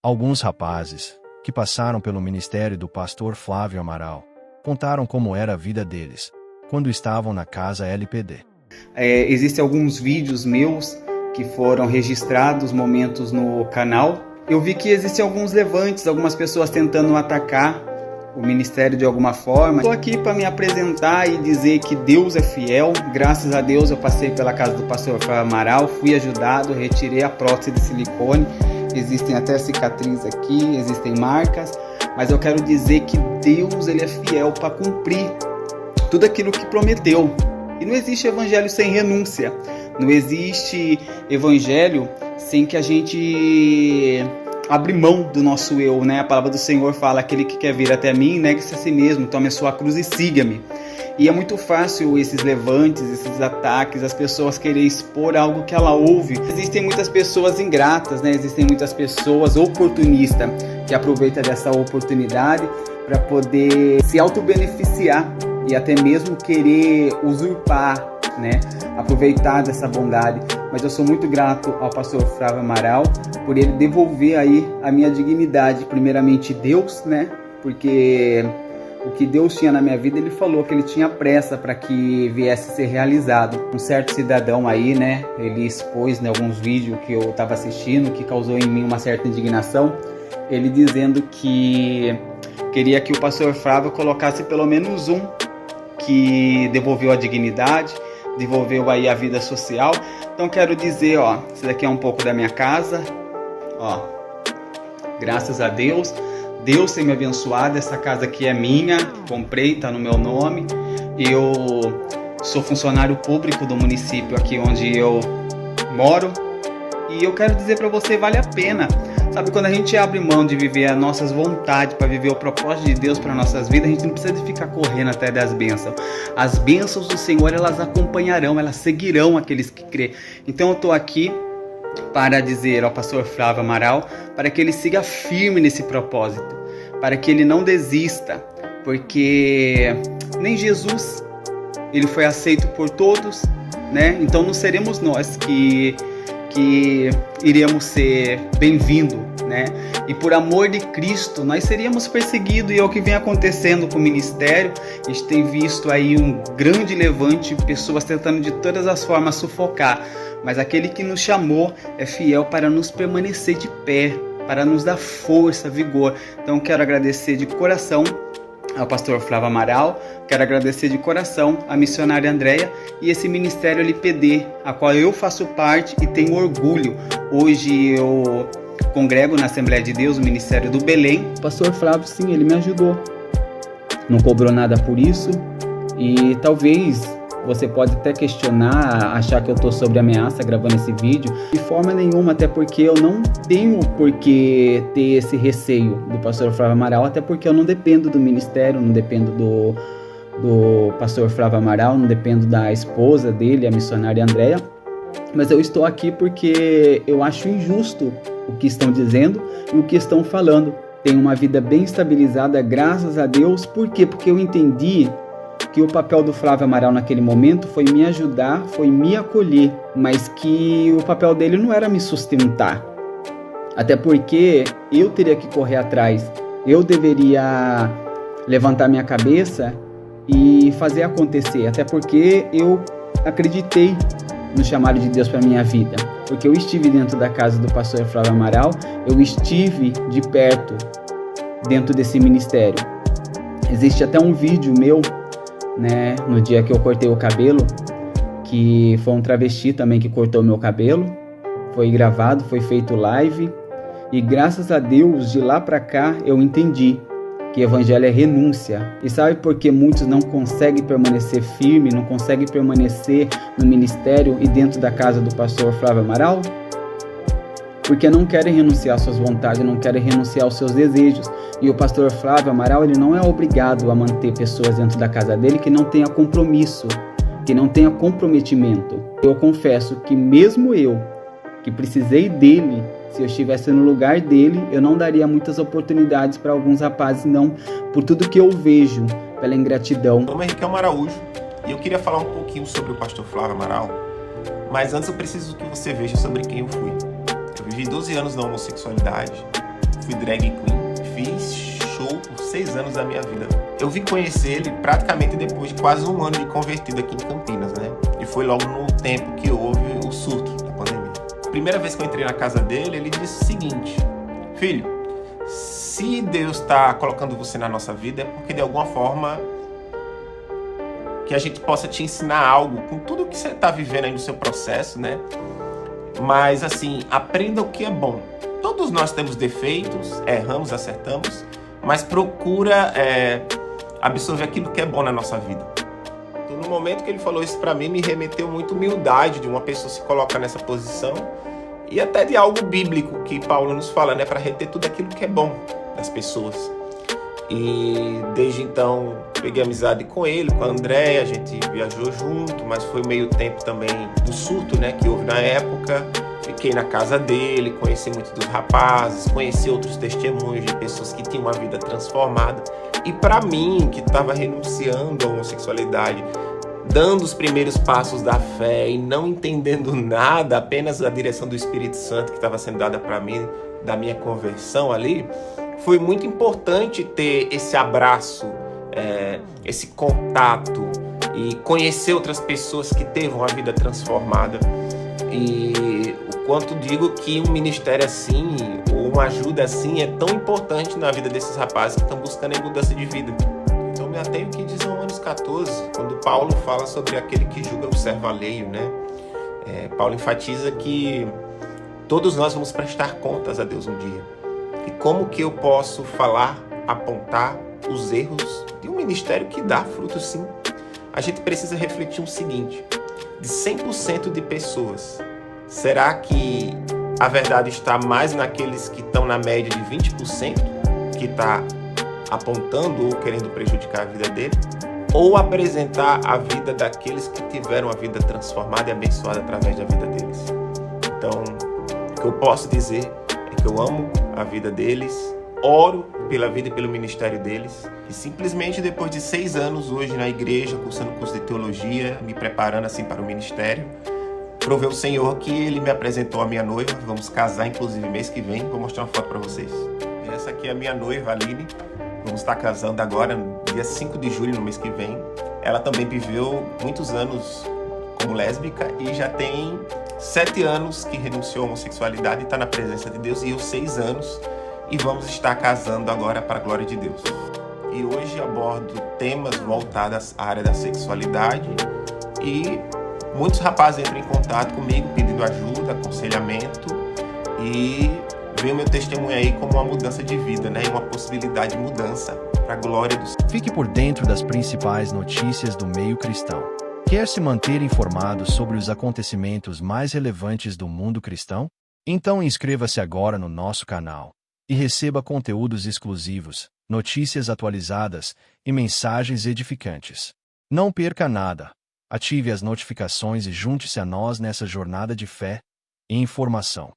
Alguns rapazes, que passaram pelo ministério do pastor Flávio Amaral, contaram como era a vida deles, quando estavam na casa LPD. Existem alguns vídeos meus que foram registrados, momentos no canal. Eu vi que existem alguns levantes, algumas pessoas tentando atacar o ministério de alguma forma. Estou aqui para me apresentar e dizer que Deus é fiel. Graças a Deus eu passei pela casa do pastor Flávio Amaral, fui ajudado, retirei a prótese de silicone. Existem até cicatrizes aqui, existem marcas, mas eu quero dizer que Deus ele é fiel para cumprir tudo aquilo que prometeu. E não existe evangelho sem renúncia, não existe evangelho sem que a gente abra mão do nosso eu, né? A palavra do Senhor fala, aquele que quer vir até mim, negue-se a si mesmo, tome a sua cruz e siga-me. E é muito fácil esses levantes, esses ataques, as pessoas querem expor algo que ela ouve. Existem muitas pessoas ingratas, né? Existem muitas pessoas oportunistas que aproveitam dessa oportunidade para poder se auto-beneficiar e até mesmo querer usurpar, né? Aproveitar dessa bondade. Mas eu sou muito grato ao pastor Flávio Amaral por ele devolver aí a minha dignidade, primeiramente Deus, né? Porque o que Deus tinha na minha vida, ele falou que ele tinha pressa para que viesse a ser realizado. Um certo cidadão aí, né, ele expôs, né, alguns vídeos que eu estava assistindo, que causou em mim uma certa indignação, ele dizendo que queria que o pastor Flávio colocasse pelo menos um que devolveu a dignidade, devolveu aí a vida social. Então quero dizer, ó, isso daqui é um pouco da minha casa, ó, graças a Deus. Deus tem me abençoado, essa casa aqui é minha, comprei, está no meu nome. Eu sou funcionário público do município aqui onde eu moro. E eu quero dizer para você, vale a pena. Sabe, quando a gente abre mão de viver as nossas vontades, para viver o propósito de Deus para nossas vidas, a gente não precisa de ficar correndo até das bênçãos. As bênçãos do Senhor, elas acompanharão, elas seguirão aqueles que crê. Então eu estou aqui para dizer ao pastor Flávio Amaral, para que ele siga firme nesse propósito, para que ele não desista, porque nem Jesus, ele foi aceito por todos, né? Então não seremos nós que iremos ser bem-vindos, né? E por amor de Cristo, nós seríamos perseguidos, e é o que vem acontecendo com o ministério. A gente tem visto aí um grande levante, pessoas tentando de todas as formas sufocar, mas aquele que nos chamou é fiel para nos permanecer de pé, para nos dar força, vigor. Então quero agradecer de coração ao pastor Flávio Amaral, quero agradecer de coração à missionária Andréia e esse ministério LPD, a qual eu faço parte e tenho orgulho. Hoje eu congrego na Assembleia de Deus, o Ministério do Belém. O pastor Flávio, sim, ele me ajudou, não cobrou nada por isso, e talvez você pode até questionar, achar que eu estou sob ameaça gravando esse vídeo. De forma nenhuma, até porque eu não tenho por que ter esse receio do pastor Flávio Amaral, até porque eu não dependo do ministério, não dependo do pastor Flávio Amaral, não dependo da esposa dele, a missionária Andréia. Mas eu estou aqui porque eu acho injusto o que estão dizendo e o que estão falando. Tenho uma vida bem estabilizada, graças a Deus. Por quê? Porque eu entendi que o papel do Flávio Amaral naquele momento foi me ajudar, foi me acolher, mas que o papel dele não era me sustentar. Até porque eu teria que correr atrás, eu deveria levantar minha cabeça e fazer acontecer, até porque eu acreditei no chamado de Deus para minha vida, porque eu estive dentro da casa do pastor Flávio Amaral, eu estive de perto dentro desse ministério. Existe até um vídeo meu, né, no dia que eu cortei o cabelo, que foi um travesti também que cortou meu cabelo, foi gravado, foi feito live, e graças a Deus, de lá pra cá, eu entendi que evangelho é renúncia. E sabe por que muitos não conseguem permanecer firme, não conseguem permanecer no ministério e dentro da casa do pastor Flávio Amaral? Porque não querem renunciar às suas vontades, não querem renunciar aos seus desejos. E o pastor Flávio Amaral, ele não é obrigado a manter pessoas dentro da casa dele que não tenha compromisso, que não tenha comprometimento. Eu confesso que mesmo eu, que precisei dele, se eu estivesse no lugar dele, eu não daria muitas oportunidades para alguns rapazes, não, por tudo que eu vejo, pela ingratidão. Meu nome é Riquelme Araújo e eu queria falar um pouquinho sobre o pastor Flávio Amaral, mas antes eu preciso que você veja sobre quem eu fui. Eu vivi 12 anos na homossexualidade, fui drag queen, fiz show por 6 anos da minha vida. Eu vim conhecer ele praticamente depois de quase um ano de convertido aqui em Campinas, né? E foi logo no tempo que houve o surto da pandemia. A primeira vez que eu entrei na casa dele, ele disse o seguinte: filho, se Deus está colocando você na nossa vida, é porque de alguma forma que a gente possa te ensinar algo com tudo que você está vivendo aí no seu processo, né? Mas assim, aprenda o que é bom. Todos nós temos defeitos, erramos, acertamos, mas procura absorver aquilo que é bom na nossa vida. Então, no momento que ele falou isso para mim, me remeteu muito humildade de uma pessoa se colocar nessa posição e até de algo bíblico que Paulo nos fala, né? Para reter tudo aquilo que é bom das pessoas. E desde então peguei amizade com ele, com a Andréia, a gente viajou junto, mas foi meio tempo também do surto, né, que houve na época. Fiquei na casa dele, conheci muitos dos rapazes, conheci outros testemunhos de pessoas que tinham uma vida transformada. E para mim, que estava renunciando à homossexualidade, dando os primeiros passos da fé e não entendendo nada, apenas a direção do Espírito Santo que estava sendo dada para mim, da minha conversão ali, foi muito importante ter esse abraço, esse contato e conhecer outras pessoas que teve uma vida transformada. E o quanto digo que um ministério assim, ou uma ajuda assim, é tão importante na vida desses rapazes que estão buscando em mudança de vida. Então me atenho que diz em Romanos 14, quando Paulo fala sobre aquele que julga o servo alheio, né? Paulo enfatiza que todos nós vamos prestar contas a Deus um dia. E como que eu posso falar, apontar os erros de um ministério que dá frutos sim? A gente precisa refletir o seguinte: de 100% de pessoas, será que a verdade está mais naqueles que estão na média de 20%, que está apontando ou querendo prejudicar a vida dele? Ou apresentar a vida daqueles que tiveram a vida transformada e abençoada através da vida deles? Então, o que eu posso dizer é que eu amo a vida deles, oro pela vida e pelo ministério deles, e simplesmente depois de 6 anos hoje na igreja, cursando curso de teologia, me preparando assim para o ministério, provei o Senhor que Ele me apresentou a minha noiva. Vamos casar inclusive mês que vem, vou mostrar uma foto para vocês. Essa aqui é a minha noiva, Aline. Vamos estar casando agora, no dia 5 de julho, no mês que vem. Ela também viveu muitos anos como lésbica e já tem 7 anos que renunciou à homossexualidade e está na presença de Deus, e eu 6 anos, e vamos estar casando agora para a glória de Deus. E hoje abordo temas voltados à área da sexualidade, e muitos rapazes entram em contato comigo pedindo ajuda, aconselhamento, e veio meu testemunho aí como uma mudança de vida, né? E uma possibilidade de mudança para a glória do Senhor. Fique por dentro das principais notícias do meio cristão. Quer se manter informado sobre os acontecimentos mais relevantes do mundo cristão? Então inscreva-se agora no nosso canal e receba conteúdos exclusivos, notícias atualizadas e mensagens edificantes. Não perca nada. Ative as notificações e junte-se a nós nessa jornada de fé e informação.